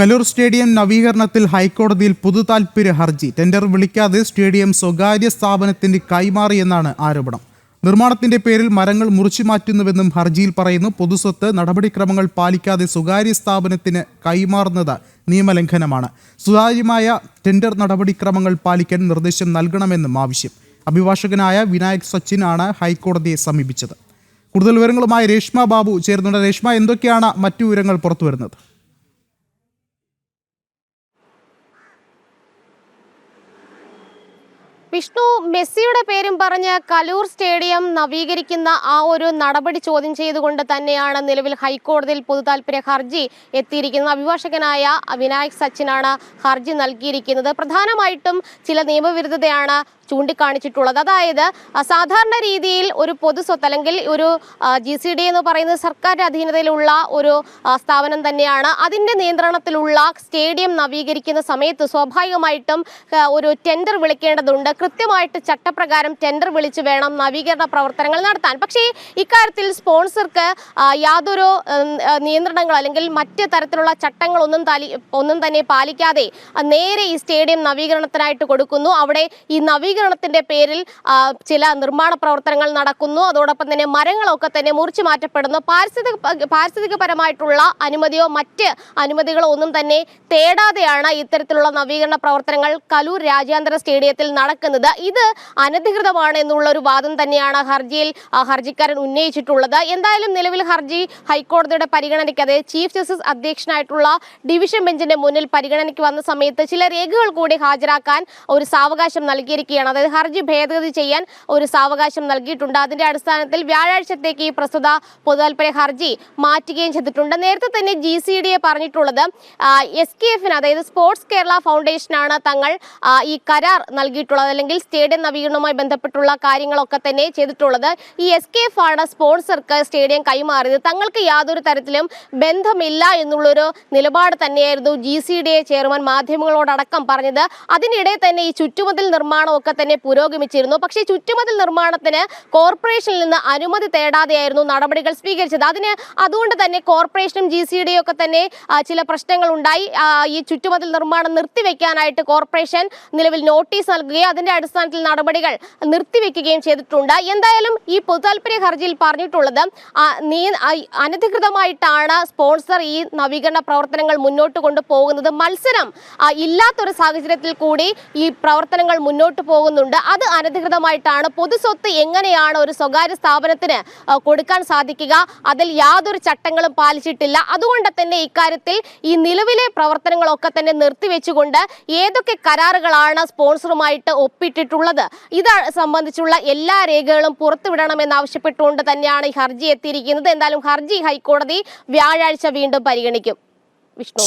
Kaloor stadium നവീകരണത്തിൽ ഹൈക്കോടതിയിൽ പൊതുതാൽപര്യ ഹർജി. Tender വിളിക്കാതെ സ്റ്റേഡിയം സ്വകാര്യ സ്ഥാപനത്തിന് കൈമാറിയെന്നാണ് ആരോപണം. നിർമ്മാണത്തിന്റെ പേരിൽ മരങ്ങൾ മുറിച്ചു മാറ്റുന്നുവെന്നും ഹർജിയിൽ പറയുന്നു. പൊതുസ്വത്ത് നടപടിക്രമങ്ങൾ പാലിക്കാതെ സ്വകാര്യ സ്ഥാപനത്തിന് കൈമാറുന്നത് നിയമലംഘനമാണ്. സുതാര്യമായ ടെൻഡർ നടപടിക്രമങ്ങൾ പാലിക്കാൻ നിർദ്ദേശം നൽകണമെന്നും ആവശ്യം. അഭിഭാഷകനായ വിനായക് സച്ചിൻ ആണ് ഹൈക്കോടതിയെ സമീപിച്ചത്. കൂടുതൽ വിവരങ്ങളുമായി രേഷ്മ ബാബു ചേർന്നുണ്ട്. രേഷ്മ, എന്തൊക്കെയാണ് മറ്റു വിവരങ്ങൾ പുറത്തുവരുന്നത്? വിഷ്ണു, മെസ്സിയുടെ പേരും പറഞ്ഞ് കലൂർ സ്റ്റേഡിയം നവീകരിക്കുന്ന ആ ഒരു നടപടി ചോദ്യം ചെയ്തുകൊണ്ട് തന്നെയാണ് നിലവിൽ ഹൈക്കോടതിയിൽ പൊതുതാൽപര്യ ഹർജി എത്തിയിരിക്കുന്നത്. അഭിഭാഷകനായ വിനായക് സച്ചിനാണ് ഹർജി നൽകിയിരിക്കുന്നത്. പ്രധാനമായിട്ടും ചില നിയമവിരുദ്ധതയാണ് ചൂണ്ടിക്കാണിച്ചിട്ടുള്ളത്. അതായത് സാധാരണ രീതിയിൽ ഒരു പൊതുസ്വത്ത് അല്ലെങ്കിൽ ഒരു GCD എന്ന് പറയുന്നത് സർക്കാരിന്റെ അധീനതയിലുള്ള ഒരു സ്ഥാപനം തന്നെയാണ്. അതിന്റെ നിയന്ത്രണത്തിലുള്ള സ്റ്റേഡിയം നവീകരിക്കുന്ന സമയത്ത് സ്വാഭാവികമായിട്ടും ഒരു ടെൻഡർ വിളിക്കേണ്ടതുണ്ട്. കൃത്യമായിട്ട് ചട്ടപ്രകാരം ടെൻഡർ വിളിച്ച് വേണം നവീകരണ പ്രവർത്തനങ്ങൾ നടത്താൻ. പക്ഷേ ഇക്കാര്യത്തിൽ സ്പോൺസർക്ക് യാതൊരു നിയന്ത്രണങ്ങൾ അല്ലെങ്കിൽ മറ്റ് തരത്തിലുള്ള ചട്ടങ്ങളൊന്നും തന്നെ പാലിക്കാതെ നേരെ ഈ സ്റ്റേഡിയം നവീകരണത്തിനായിട്ട് കൊടുക്കുന്നു. അവിടെ ഈ നവീകരണത്തിന്റെ പേരിൽ ചില നിർമ്മാണ പ്രവർത്തനങ്ങൾ നടക്കുന്നു. അതോടൊപ്പം തന്നെ മരങ്ങളൊക്കെ തന്നെ മുറിച്ചു മാറ്റപ്പെടുന്നു. പാരിസ്ഥിതികപരമായിട്ടുള്ള അനുമതിയോ മറ്റ് അനുമതികളോ ഒന്നും തന്നെ തേടാതെയാണ് ഇത്തരത്തിലുള്ള നവീകരണ പ്രവർത്തനങ്ങൾ കലൂർ രാജ്യാന്തര സ്റ്റേഡിയത്തിൽ നടക്കുന്നത്. ഇത് അനധികൃതമാണ് എന്നുള്ള ഒരു വാദം തന്നെയാണ് ഹർജിക്കാരൻ ഉന്നയിച്ചിട്ടുള്ളത്. എന്തായാലും നിലവിൽ ഹർജി ഹൈക്കോടതിയുടെ പരിഗണനയ്ക്ക്, അതായത് ചീഫ് ജസ്റ്റിസ് അധ്യക്ഷനായിട്ടുള്ള ഡിവിഷൻ ബെഞ്ചിന്റെ മുന്നിൽ പരിഗണനയ്ക്ക് വന്ന സമയത്ത് ചില രേഖകൾ കൂടി ഹാജരാക്കാൻ ഒരു സാവകാശം നൽകിയിരിക്കുകയാണ്. അതായത് ഹർജി ഭേദഗതി ചെയ്യാൻ ഒരു സാവകാശം നൽകിയിട്ടുണ്ട്. അതിന്റെ അടിസ്ഥാനത്തിൽ വ്യാഴാഴ്ചത്തേക്ക് ഈ പ്രസ്തുത പൊതുതാൽപര്യ ഹർജി മാറ്റുകയും ചെയ്തിട്ടുണ്ട്. നേരത്തെ തന്നെ GCD പറഞ്ഞിട്ടുള്ളത് SKF-ന്, അതായത് സ്പോർട്സ് കേരള ഫൗണ്ടേഷനാണ് തങ്ങൾ ഈ കരാർ നൽകിയിട്ടുള്ളത്, അല്ലെങ്കിൽ സ്റ്റേഡിയം നവീകരണവുമായി ബന്ധപ്പെട്ടുള്ള കാര്യങ്ങളൊക്കെ തന്നെ ചെയ്തിട്ടുള്ളത്. ഈ SKF ആണ് സ്പോൺസർക്ക് സ്റ്റേഡിയം കൈമാറിയത്. തങ്ങൾക്ക് യാതൊരു തരത്തിലും ബന്ധമില്ല എന്നുള്ളൊരു നിലപാട് തന്നെയായിരുന്നു GCD ചെയർമാൻ മാധ്യമങ്ങളോടക്കം പറഞ്ഞത്. അതിനിടെ തന്നെ ഈ ചുറ്റുമതിൽ നിർമ്മാണമൊക്കെ തന്നെ പുരോഗമിച്ചിരുന്നു. പക്ഷേ ചുറ്റുമതിൽ നിർമ്മാണത്തിന് കോർപ്പറേഷനിൽ നിന്ന് അനുമതി തേടാതെയായിരുന്നു നടപടികൾ സ്വീകരിച്ചത്. അതുകൊണ്ട് തന്നെ കോർപ്പറേഷനും GCD ഒക്കെ തന്നെ ചില പ്രശ്നങ്ങൾ ഉണ്ടായി. ഈ ചുറ്റുമതിൽ നിർമ്മാണം നിർത്തിവെക്കാനായിട്ട് കോർപ്പറേഷൻ നിലവിൽ നോട്ടീസ് നൽകുകയും അതിന്റെ അടിസ്ഥാനത്തിൽ നടപടികൾ നിർത്തിവെക്കുകയും ചെയ്തിട്ടുണ്ട്. എന്തായാലും ഈ പൊതുതാൽപര്യ ഹർജിയിൽ പറഞ്ഞിട്ടുള്ളത് അനധികൃതമായിട്ടാണ് സ്പോൺസർ ഈ നവീകരണ പ്രവർത്തനങ്ങൾ മുന്നോട്ട് കൊണ്ടുപോകുന്നത്. മത്സരം ഇല്ലാത്തൊരു സാഹചര്യത്തിൽ കൂടി ഈ പ്രവർത്തനങ്ങൾ മുന്നോട്ട് പോകുന്നുണ്ട്. അത് അനധികൃതമായിട്ടാണ്. പൊതുസ്വത്ത് എങ്ങനെയാണ് ഒരു സ്വകാര്യ സ്ഥാപനത്തിന് കൊടുക്കാൻ സാധിക്കുക? അതിൽ യാതൊരു ചട്ടങ്ങളും പാലിച്ചിട്ടില്ല. അതുകൊണ്ട് തന്നെ ഇക്കാര്യത്തിൽ ഈ നിലവിലെ പ്രവർത്തനങ്ങളൊക്കെ തന്നെ നിർത്തിവെച്ചുകൊണ്ട് ഏതൊക്കെ കരാറുകളാണ് സ്പോൺസറുമായിട്ട് ഒപ്പിട്ടിട്ടുള്ളത് ഇത് സംബന്ധിച്ചുള്ള എല്ലാ രേഖകളും പുറത്തുവിടണമെന്നാവശ്യപ്പെട്ടുകൊണ്ട് തന്നെയാണ് ഈ ഹർജി എത്തിയിരിക്കുന്നത്. എന്തായാലും ഹർജി ഹൈക്കോടതി വ്യാഴാഴ്ച വീണ്ടും പരിഗണിക്കും.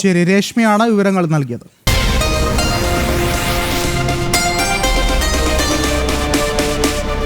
ശരി, രേഷ്മയാണ് വിവരങ്ങൾ നൽകിയത്.